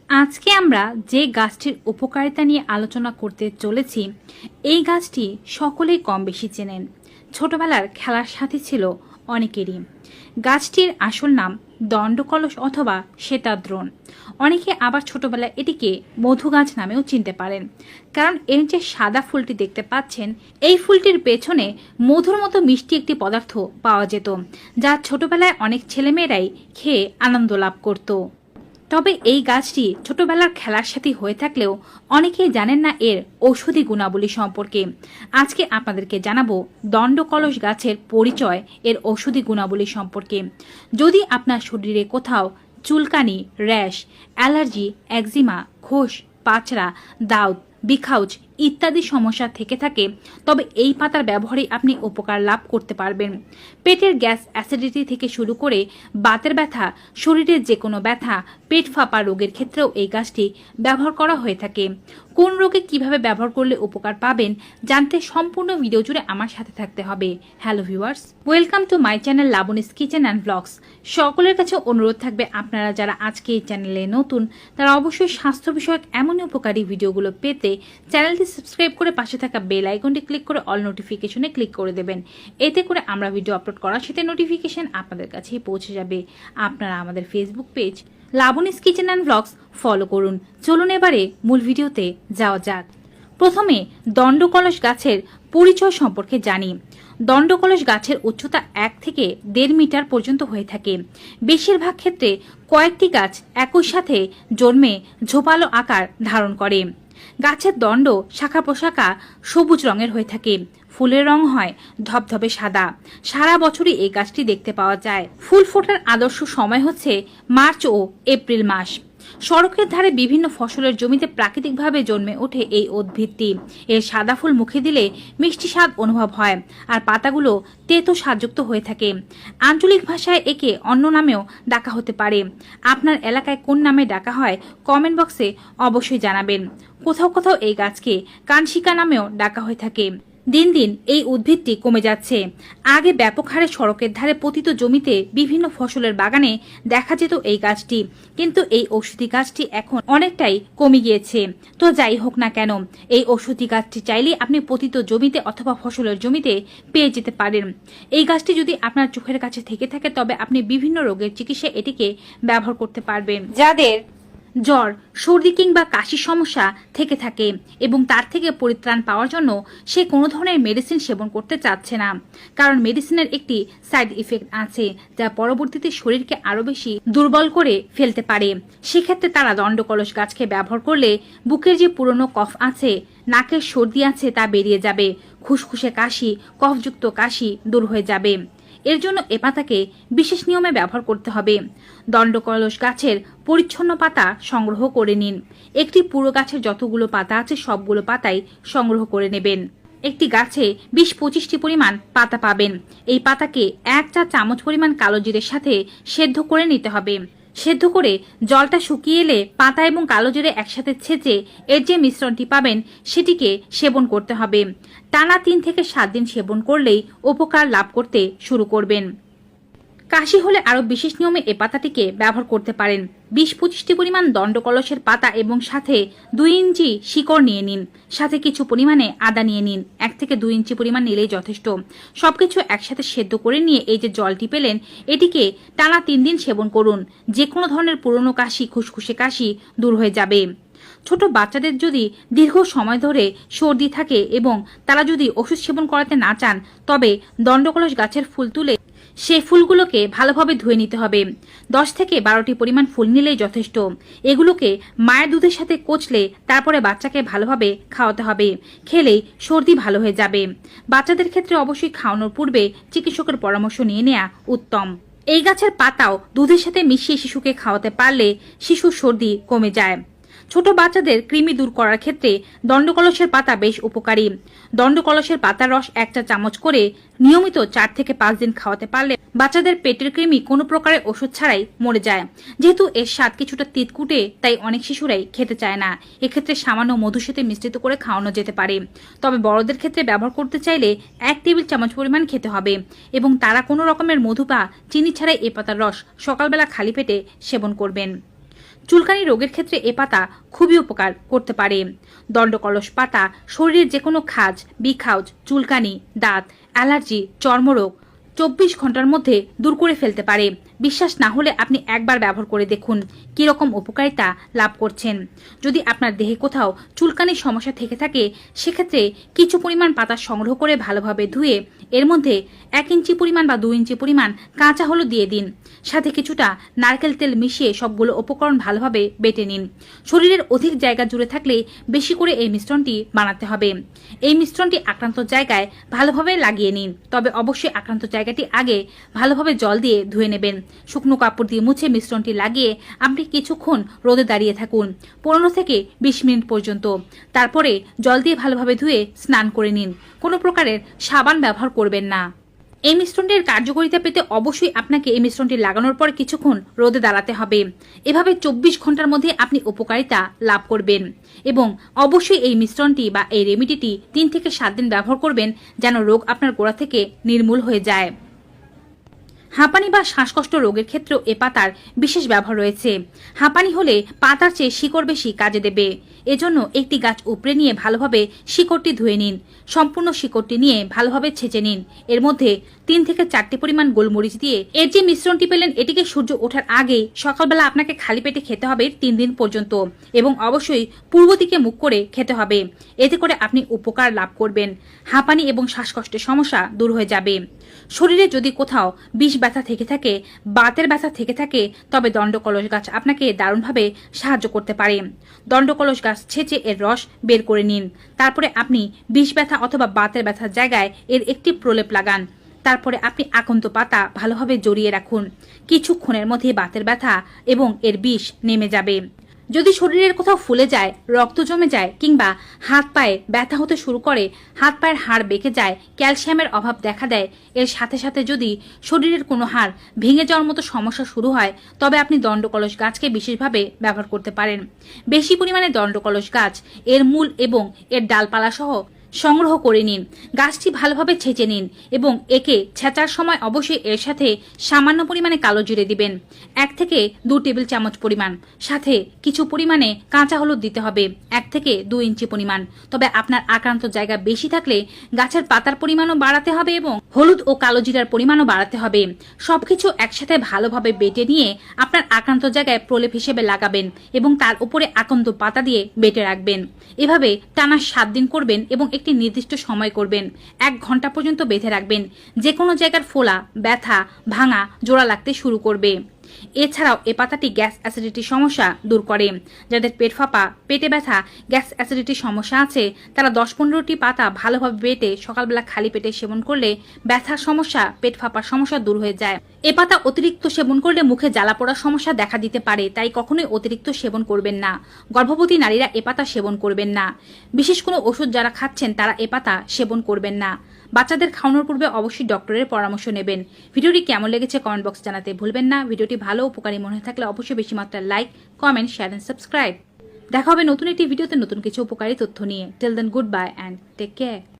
আজকে আমরা যে গাছটির উপকারিতা নিয়ে আলোচনা করতে চলেছি, এই গাছটি সকলেই কম বেশি চেনেন। ছোটবেলার খেলার সাথী ছিল অনেকেরই। গাছটির আসল নাম দণ্ডকলস অথবা শ্বেতাদ্রোণ। অনেকে আবার ছোটবেলায় এটিকে মধু গাছ নামেও চিনতে পারেন, কারণ এর যে সাদা ফুলটি দেখতে পাচ্ছেন, এই ফুলটির পেছনে মধুর মতো মিষ্টি একটি পদার্থ পাওয়া যেত, যা ছোটবেলায় অনেক ছেলেমেয়েরাই খেয়ে আনন্দ লাভ করত। তবে এই গাছটি ছোটবেলার খেলার সাথী হয়ে থাকলেও অনেকেই জানেন না এর ঔষধি গুণাবলী সম্পর্কে। আজকে আপনাদেরকে জানাবো দণ্ডকলস গাছের পরিচয়, এর ঔষধি গুণাবলী সম্পর্কে। যদি আপনার শরীরে কোথাও চুলকানি, র্যাশ, অ্যালার্জি, একজিমা, খোস, পাচড়া, দাউদ, বিখাউজ ইত্যাদি সমস্যা থেকে থাকে, তবে এই পাতার ব্যবহারে আপনি উপকার লাভ করতে পারবেন। পেটের গ্যাস, অ্যাসিডিটি থেকে শুরু করে বাতের ব্যথা, শরীরের যে কোনো ব্যথা, পেট ফাঁপা রোগের ক্ষেত্রেও এই গাছটি ব্যবহার করা হয়ে থাকে। কোন রোগে কিভাবে ব্যবহার করলে উপকার পাবেন জানতে সম্পূর্ণ ভিডিও জুড়ে আমার সাথে থাকতে হবে। Hello viewers, welcome to my channel Labani's kitchen and blogs. সকলের কাছে অনুরোধ থাকবে, আপনারা যারা আজকে এই চ্যানেলে নতুন, তারা অবশ্যই স্বাস্থ্য বিষয়ক এমনই উপকারী ভিডিওগুলো পেতে চ্যানেলটি সাবস্ক্রাইব করে পাশে থাকা বেল আইকনটি ক্লিক করে অল নোটিফিকেশনে ক্লিক করে দেবেন। এতে করে আমরা ভিডিও আপলোড করার সাথে নোটিফিকেশন আপনাদের কাছেই পৌঁছে যাবে। আপনারা আমাদের Facebook page Labani's kitchen and blogs follow করুন। চলুন এবারে মূল ভিডিওতে যাওয়া যাক। প্রথমে দণ্ডকলস গাছের পরিচয় সম্পর্কে জানি। দণ্ডকলস গাছের উচ্চতা 1 থেকে 1.5 মিটার পর্যন্ত হয়ে থাকে। বেশিরভাগ ক্ষেত্রে কয়েকটি গাছ একই সাথে জন্মে ঝোপালো আকার ধারণ করে। গাছের দণ্ড শাখা প্রশাখা সবুজ রঙের হয়ে থাকে। ফুলের রং হয় ধবধবে সাদা। সারা বছরই এই গাছটি দেখতে পাওয়া যায়। ফুল ফোটার আদর্শ সময় হচ্ছে মার্চ ও এপ্রিল মাস। সড়কের ধারে বিভিন্ন ফসলের জমিতে প্রাকৃতিকভাবে জন্মে ওঠে এই উদ্ভিদটি। এর সাদা ফুল মুখে দিলে মিষ্টি স্বাদ অনুভব হয়, আর পাতাগুলো তেতো স্বাদযুক্ত হয়ে থাকে। আঞ্চলিক ভাষায় একে অন্য নামেও ডাকা হতে পারে। আপনার এলাকায় কোন নামে ডাকা হয় কমেন্ট বক্সে অবশ্যই জানাবেন। কোথাও কোথাও এই গাছকে কানশিকা নামেও ডাকা হয়ে থাকে। দিন দিন এই উদ্ভিদটি কমে যাচ্ছে। আগে ব্যাপক হারে সড়কের ধারে পতিত জমিতে বিভিন্ন ফসলের বাগানে দেখা যেত এই গাছটি, কিন্তু এই ঔষধি গাছটি এখন অনেকটাই কমে গিয়েছে। তো যাই হোক না কেন, এই ঔষধি গাছটি চাইলে আপনি পতিত জমিতে অথবা ফসলের জমিতে পেয়ে যেতে পারেন। এই গাছটি যদি আপনার চোখের কাছে থেকে থাকে, তবে আপনি বিভিন্ন রোগের চিকিৎসায় এটিকে ব্যবহার করতে পারবেন। যাদের জ্বর, সর্দি কিংবা কাশির সমস্যা থেকে থাকে এবং তার থেকে পরিত্রাণ পাওয়ার জন্য সে কোনো ধরনের মেডিসিন সেবন করতে চাচ্ছে না, কারণ মেডিসিনের একটি সাইড ইফেক্ট আছে যা পরবর্তীতে শরীরকে আরো বেশি দুর্বল করে ফেলতে পারে, সেক্ষেত্রে তারা দণ্ডকলস গাছকে ব্যবহার করলে বুকের যে পুরনো কফ আছে, নাকের সর্দি আছে, তা বেরিয়ে যাবে। খুসখুসে কাশি, কফযুক্ত কাশি দূর হয়ে যাবে। এর জন্য এ পাতাকে বিশেষ নিয়মে ব্যবহার করতে হবে। দণ্ডকলস গাছের পরিচ্ছন্ন পাতা সংগ্রহ করে নিন। একটি পুরো গাছের যতগুলো পাতা আছে সবগুলো পাতাই সংগ্রহ করে নেবেন। একটি গাছে 20-25টি পরিমাণ পাতা পাবেন। এই পাতাকে 1 চা চামচ পরিমাণ কালো জিরের সাথে সেদ্ধ করে নিতে হবে। সেদ্ধ করে জলটা শুকিয়ে এলে পাতা এবং কালো জিরে একসাথে ছেঁচে এর যে মিশ্রণটি পাবেন সেটিকে সেবন করতে হবে। টানা 3 থেকে 7 দিন সেবন করলেই উপকার লাভ করতে শুরু করবেন। কাশি হলে আরো বিশেষ নিয়মে এ পাতাটিকে ব্যবহার করতে পারেন। 20-25টি পরিমাণ দণ্ডকলসের পাতা এবং সাথে 2 ইঞ্চি শিকড় নিয়ে নিন। সাথে কিছু পরিমাণে আদা নিয়ে নিন। 1 থেকে 2 ইঞ্চি পরিমাণ নিলেই যথেষ্ট। সবকিছু একসাথে সেদ্ধ করে নিয়ে এই যে জলটি পেলেন, এটিকে টানা 3 দিন সেবন করুন। যে কোনো ধরনের পুরনো কাশি, খুসখুসে কাশি দূর হয়ে যাবে। ছোট বাচ্চাদের যদি দীর্ঘ সময় ধরে সর্দি থাকে এবং তারা যদি ওষুধ সেবন করাতে না চান, তবে দণ্ডকলস গাছের ফুল তুলে সেই ফুলগুলোকে ভালোভাবে ধুয়ে নিতে হবে। 10 থেকে 12টি পরিমাণ ফুল নিলেই যথেষ্ট। এগুলোকে মায়ের দুধের সাথে কচলে তারপরে বাচ্চাকে ভালোভাবে খাওয়াতে হবে। খেলেই সর্দি ভালো হয়ে যাবে। বাচ্চাদের ক্ষেত্রে অবশ্যই খাওয়ানোর পূর্বে চিকিৎসকের পরামর্শ নিয়ে নেওয়া উত্তম। এই গাছের পাতাও দুধের সাথে মিশিয়ে শিশুকে খাওয়াতে পারলে শিশুর সর্দি কমে যায়। ছোট বাচ্চাদের কৃমি দূর করার ক্ষেত্রে দণ্ডকলসের পাতা বেশ উপকারী। দণ্ডকলসের পাতার রস 1 চা চামচ করে নিয়মিত 4 থেকে 5 দিন খাওয়াতে পারলে বাচ্চাদের পেটের কৃমি কোনো প্রকারের ওষুধ ছাড়াই মরে যায়। যেহেতু এর স্বাদ কিছুটা তিতকুটে, তাই অনেক শিশুরাই খেতে চায় না। এক্ষেত্রে সামান্য মধুর সাথে মিশ্রিত করে খাওয়ানো যেতে পারে। তবে বড়দের ক্ষেত্রে ব্যবহার করতে চাইলে 1 টেবিল চামচ পরিমাণ খেতে হবে এবং তারা কোনো রকমের মধু বা চিনি ছাড়াই এ পাতার রস সকালবেলা খালি পেটে সেবন করবেন। চুলকানি রোগের ক্ষেত্রে এ পাতা খুবই উপকার করতে পারে। দণ্ডকলস পাতা শরীরের যে কোনো খাজ, বিখাউজ, চুলকানি, দাঁত, অ্যালার্জি, চর্মরোগ 24 ঘন্টার মধ্যে দূর করে ফেলতে পারে। বিশ্বাস না হলে আপনি একবার ব্যবহার করে দেখুন কিরকম উপকারিতা লাভ করছেন। যদি আপনার দেহে কোথাও চুলকানির সমস্যা থেকে থাকে সেক্ষেত্রে কিছু পরিমাণ পাতা সংগ্রহ করে ভালোভাবে ধুয়ে এর মধ্যে 1 ইঞ্চি পরিমাণ বা 2 ইঞ্চি পরিমাণ কাঁচা হলুদ দিয়ে দিন। সাথে কিছুটা নারকেল তেল মিশিয়ে সবগুলো উপকরণ ভালোভাবে বেটে নিন। শরীরের অধিক জায়গা জুড়ে থাকলে বেশি করে এই মিশ্রণটি বানাতে হবে। এই মিশ্রণটি আক্রান্ত জায়গায় ভালোভাবে লাগিয়ে নিন, তবে অবশ্যই আক্রান্ত জায়গাটি আগে ভালোভাবে জল দিয়ে ধুয়ে নেবেন। শুকনো কাপড় দিয়ে মুছে মিশ্রণটি লাগিয়ে আপনি কিছুক্ষণ রোদে দাঁড়িয়ে থাকুন 15 থেকে 20 মিনিট পর্যন্ত। তারপরে জল দিয়ে ভালোভাবে ধুয়ে স্নান করে নিন। কোনো প্রকারের সাবান ব্যবহার করবেন না। এই মিশ্রণটির কার্যকারিতা পেতে অবশ্যই আপনাকে এই মিশ্রণটি লাগানোর পর কিছুক্ষণ রোদে দাঁড়াতে হবে। এভাবে 24 ঘন্টার মধ্যে আপনি উপকারিতা লাভ করবেন। এবং অবশ্যই এই মিশ্রণটি বা এই রেমিডিটি 3 থেকে 7 দিন ব্যবহার করবেন যেন রোগ আপনার গোড়া থেকে নির্মূল হয়ে যায়। হাঁপানি বা শ্বাসকষ্ট রোগের ক্ষেত্রেও এ পাতার বিশেষ ব্যবহার রয়েছে। হাঁপানি হলে পাতার চেয়ে শিকড় বেশি কাজে দেবে। এজন্য একটি গাছ উপড়ে নিয়ে ভালোভাবে শিকড়টি ধুয়ে নিন। সম্পূর্ণ শিকড়টি নিয়ে ভালোভাবে ছেঁচে নিন। এর মধ্যে 3 থেকে 4টি পরিমাণ গোলমরিচ দিয়ে এর যে মিশ্রণটি পেলেন এটিকে সূর্য ওঠার আগে সকালবেলা আপনাকে খালি পেটে খেতে হবে 3 দিন পর্যন্ত, এবং অবশ্যই পূর্ব দিকে মুখ করে খেতে হবে। এতে করে আপনি উপকার লাভ করবেন। হাঁপানি এবং শ্বাসকষ্টের সমস্যা দূর হয়ে যাবে। শরীরে যদি কোথাও বিষ ব্যথা থেকে থাকে, বাতের ব্যথা থেকে থাকে, তবে দণ্ডকলস গাছ আপনাকে দারুণভাবে সাহায্য করতে পারে। দণ্ডকলস গাছ ছেঁচে এর রস বের করে নিন। তারপরে আপনি বিষ ব্যথা অথবা বাতের ব্যথার জায়গায় এর একটি প্রলেপ লাগান। তারপরে আপনি আকন্ত পাতা ভালোভাবে জড়িয়ে রাখুন। কিছুক্ষণের মধ্যে বাতের ব্যথা এবং এর বিষ নেমে যাবে। যদি শরীরের কোথাও ফুলে যায়, রক্ত জমে যায়, কিংবা হাত পায়ে ব্যথা হতে শুরু করে, হাত পায়ের হাড় বেঁকে যায়, ক্যালসিয়ামের অভাব দেখা দেয়, এর সাথে সাথে যদি শরীরের কোনো হাড় ভেঙে যাওয়ার মতো সমস্যা শুরু হয়, তবে আপনি দণ্ডকলস গাছকে বিশেষভাবে ব্যবহার করতে পারেন। বেশি পরিমাণে দণ্ডকলস গাছ, এর মূল এবং এর ডালপালা সহ সংগ্রহ করে নিন। গাছটি ভালোভাবে ছেঁচে নিন এবং একে ছেঁচার সময় অবশ্যই এর সাথে সামান্য পরিমাণে কালো জিরে দিবেন, 1 থেকে 2 টেবিল চামচ পরিমাণ। সাথে কিছু পরিমাণে কাঁচা হলুদ দিতে হবে, 1 থেকে 2 ইঞ্চি পরিমাণ। তবে আপনার আক্রান্ত জায়গা বেশি থাকলে গাছের পাতার পরিমাণও বাড়াতে হবে এবং হলুদ ও কালো জিরার পরিমাণও বাড়াতে হবে। সবকিছু একসাথে ভালোভাবে বেটে নিয়ে আপনার আক্রান্ত জায়গায় প্রলেপ হিসেবে লাগাবেন এবং তার উপরে আকন্দ পাতা দিয়ে বেটে রাখবেন। এভাবে টানা 7 দিন করবেন এবং একটি নির্দিষ্ট সময় করবেন। 1 ঘন্টা পর্যন্ত বেঁধে রাখবেন। যে কোনো জায়গার ফোলা, ব্যথা, ভাঙা, জোড়া লাগতে শুরু করবে। এছাড়াও এ পাতাটি গ্যাস অ্যাসিডিটির সমস্যা দূর করে। যাদের পেট ফাঁপা, পেটে ব্যথা, গ্যাস অ্যাসিডিটির সমস্যা আছে তারা 10-15টি পাতা ভালোভাবে বেটে সকালবেলা খালি পেটে সেবন করলে ব্যথার সমস্যা, পেট ফাঁপার সমস্যা দূর হয়ে যায়। এ পাতা অতিরিক্ত সেবন করলে মুখে জ্বালা পোড়ার সমস্যা দেখা দিতে পারে, তাই কখনোই অতিরিক্ত সেবন করবেন না। গর্ভবতী নারীরা এ পাতা সেবন করবেন না। বিশেষ কোনো ওষুধ যারা খাচ্ছেন তারা এ পাতা সেবন করবেন না। বাচ্চাদের খাওয়ানোর পূর্বে অবশ্যই ডক্টরের পরামর্শ নেবেন। ভিডিওটি কেমন লেগেছে কমেন্ট বক্স জানাতে ভুলবেন না। ভিডিওটি ভালো উপকারী মনে থাকলে অবশ্যই বেশি মাত্রায় like, comment, share and subscribe. দেখা হবে নতুন একটি ভিডিওতে নতুন কিছু উপকারী তথ্য নিয়ে। Till then good bye and take care.